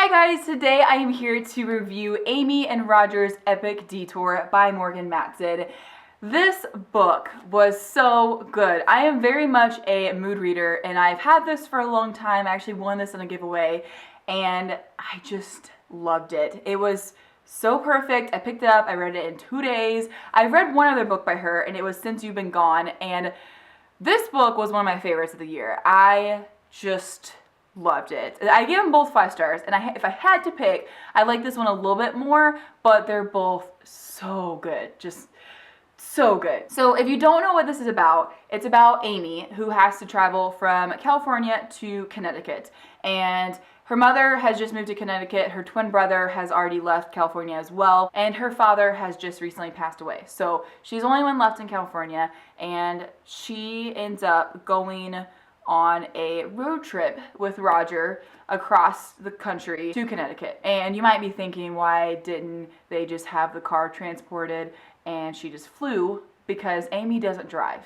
Hi guys, today I am here to review Amy and Roger's epic Detour by Matson. This book was so good. I am very much a mood reader and I've had this for a long time. I actually won this in a giveaway and I just loved it. It was so perfect. I picked it up, I read it in 2 days. I read one other book by her and it was Since You've Been Gone, and this book was one of my favorites of the year. I just loved it. I gave them both 5 stars, and if I had to pick, I like this one a little bit more, but they're both so good. Just so good. So if you don't know what this is about, it's about Amy, who has to travel from California to Connecticut. And her mother has just moved to Connecticut, her twin brother has already left California as well, and her father has just recently passed away. So she's the only one left in California, and she ends up going on a road trip with Roger across the country to Connecticut. And you might be thinking, why didn't they just have the car transported and she just flew? Because Amy doesn't drive.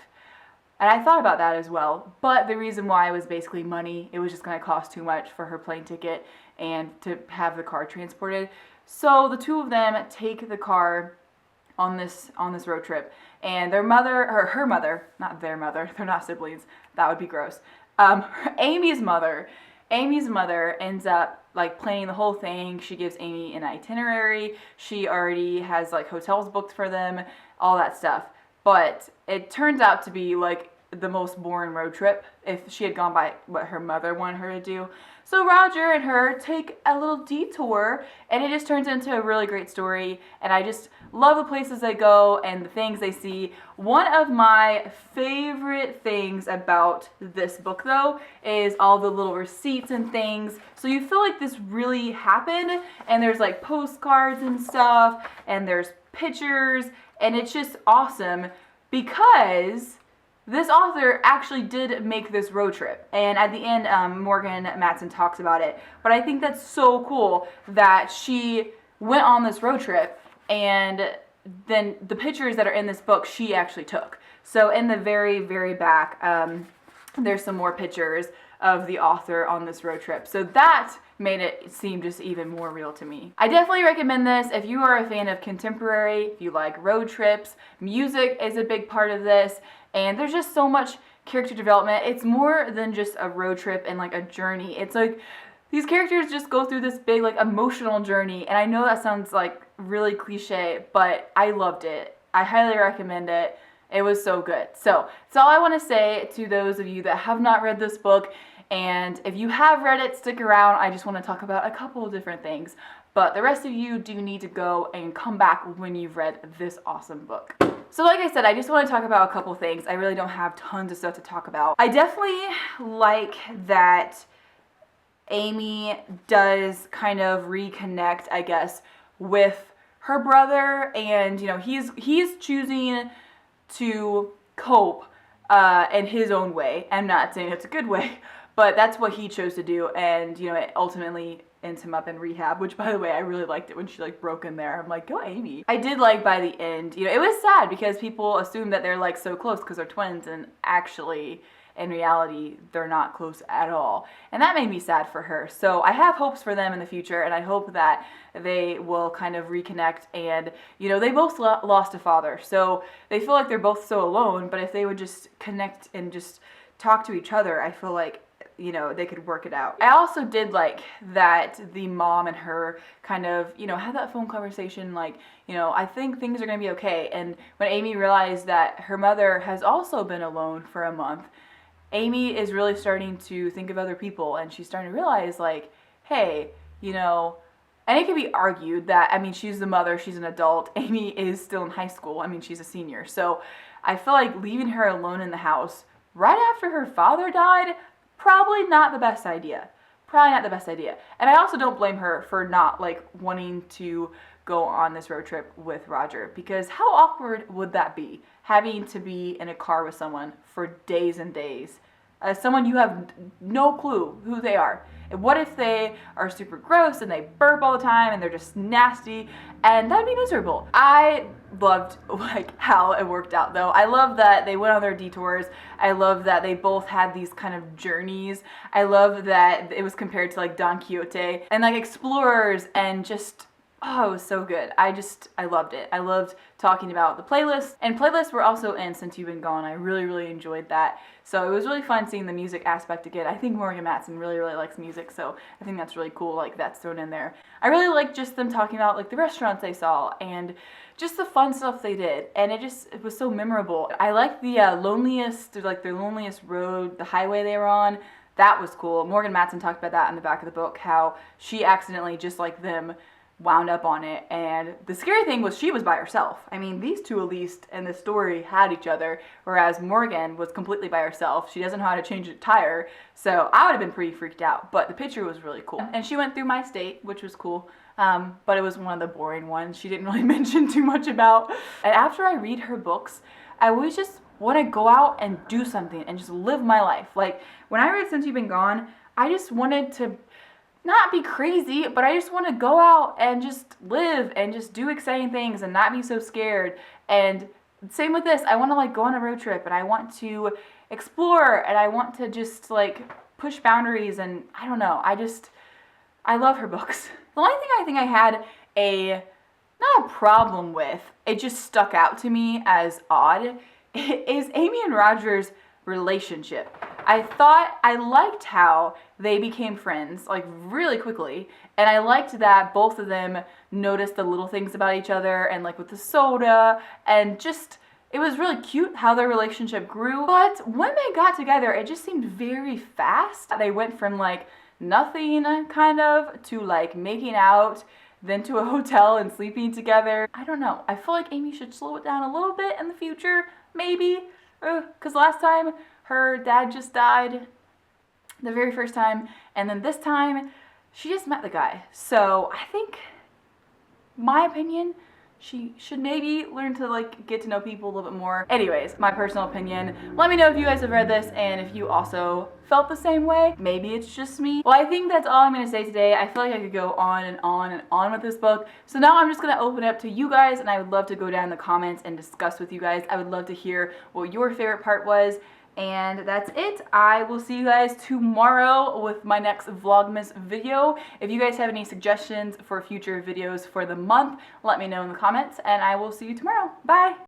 And I thought about that as well, but the reason why was basically money. It was just going to cost too much for her plane ticket and to have the car transported. So the two of them take the car on this road trip, and their mother, or her mother, not their mother, they're not siblings, that would be gross. Amy's mother ends up like planning the whole thing. She gives Amy an itinerary. She already has like hotels booked for them, all that stuff. But it turns out to be like the most boring road trip if she had gone by what her mother wanted her to do. So Roger and her take a little detour, and it just turns into a really great story, and I just love the places they go and the things they see. One of my favorite things about this book though is all the little receipts and things, so you feel like this really happened, and there's like postcards and stuff, and there's pictures, and it's just awesome because this author actually did make this road trip, and at the end, Matson talks about it. But I think that's so cool that she went on this road trip, and then the pictures that are in this book, she actually took. So in the very, very back, there's some more pictures of the author on this road trip. So that made it seem just even more real to me. I definitely recommend this if you are a fan of contemporary, if you like road trips. Music is a big part of this, and there's just so much character development. It's more than just a road trip and like a journey. It's like these characters just go through this big like emotional journey, and I know that sounds like really cliche, but I loved it. I highly recommend it. It was so good. So that's all I want to say to those of you that have not read this book. And if you have read it, stick around. I just want to talk about a couple of different things. But the rest of you do need to go and come back when you've read this awesome book. So like I said, I just want to talk about a couple things. I really don't have tons of stuff to talk about. I definitely like that Amy does kind of reconnect, I guess, with her brother. And, you know, he's choosing to cope in his own way. I'm not saying it's a good way, but that's what he chose to do, and you know, it ultimately ends him up in rehab, which by the way, I really liked it when she like broke in there. I'm like, go Amy. I did like by the end, you know, it was sad because people assume that they're like so close because they're twins, and actually in reality they're not close at all, and that made me sad for her. So I have hopes for them in the future, and I hope that they will kind of reconnect. And you know, they both lost a father, so they feel like they're both so alone, but if they would just connect and just talk to each other, I feel like, you know, they could work it out. I also did like that the mom and her kind of, you know, had that phone conversation like, you know, I think things are gonna be okay. And when Amy realized that her mother has also been alone for a month, Amy is really starting to think of other people, and she's starting to realize like, hey, you know, and it can be argued that, I mean, she's the mother, she's an adult, Amy is still in high school, I mean, she's a senior. So I feel like leaving her alone in the house right after her father died, probably not the best idea. Probably not the best idea. And I also don't blame her for not like wanting to go on this road trip with Roger, because how awkward would that be? Having to be in a car with someone for days and days. as someone you have no clue who they are. And what if they are super gross and they burp all the time and they're just nasty, and that'd be miserable. I loved like how it worked out though. I love that they went on their detours. I love that they both had these kind of journeys. I love that it was compared to like Don Quixote and like explorers, and just, oh, it was so good. I loved it. I loved talking about the playlist, and playlists were also in Since You've Been Gone. I really enjoyed that. So it was really fun seeing the music aspect again. I think Morgan Matson really likes music, so I think that's really cool, like that's thrown in there. I really liked just them talking about like the restaurants they saw and just the fun stuff they did, and it was so memorable. I liked the their loneliest road, the highway they were on. That was cool. Morgan Matson talked about that in the back of the book, how she accidentally, just like them, wound up on it. And the scary thing was she was by herself. I mean, these two at least in the story had each other, whereas Morgan was completely by herself. She doesn't know how to change a tire, so I would have been pretty freaked out, but the picture was really cool. And she went through my state, which was cool, but it was one of the boring ones she didn't really mention too much about. And after I read her books, I always just want to go out and do something and just live my life. Like when I read Since You've Been Gone, I just wanted to not be crazy, but I just want to go out and just live and just do exciting things and not be so scared. And same with this, I want to like go on a road trip and I want to explore and I want to just like push boundaries, and I don't know, I love her books. The only thing I think I had not a problem with, it just stuck out to me as odd, is Amy and Roger's relationship. I liked how they became friends like really quickly, and I liked that both of them noticed the little things about each other, and like with the soda, and just it was really cute how their relationship grew. But when they got together, it just seemed very fast. They went from like nothing kind of to like making out, then to a hotel and sleeping together. I don't know. I feel like Amy should slow it down a little bit in the future, maybe. Because last time her dad just died, the very first time, and then this time she just met the guy. So I think, my opinion, she should maybe learn to like get to know people a little bit more. Anyways, my personal opinion. Let me know if you guys have read this and if you also felt the same way. Maybe it's just me. Well, I think that's all I'm going to say today. I feel like I could go on and on and on with this book. So now I'm just going to open it up to you guys, and I would love to go down in the comments and discuss with you guys. I would love to hear what your favorite part was. And that's it. I will see you guys tomorrow with my next Vlogmas video. If you guys have any suggestions for future videos for the month, let me know in the comments, and I will see you tomorrow. Bye!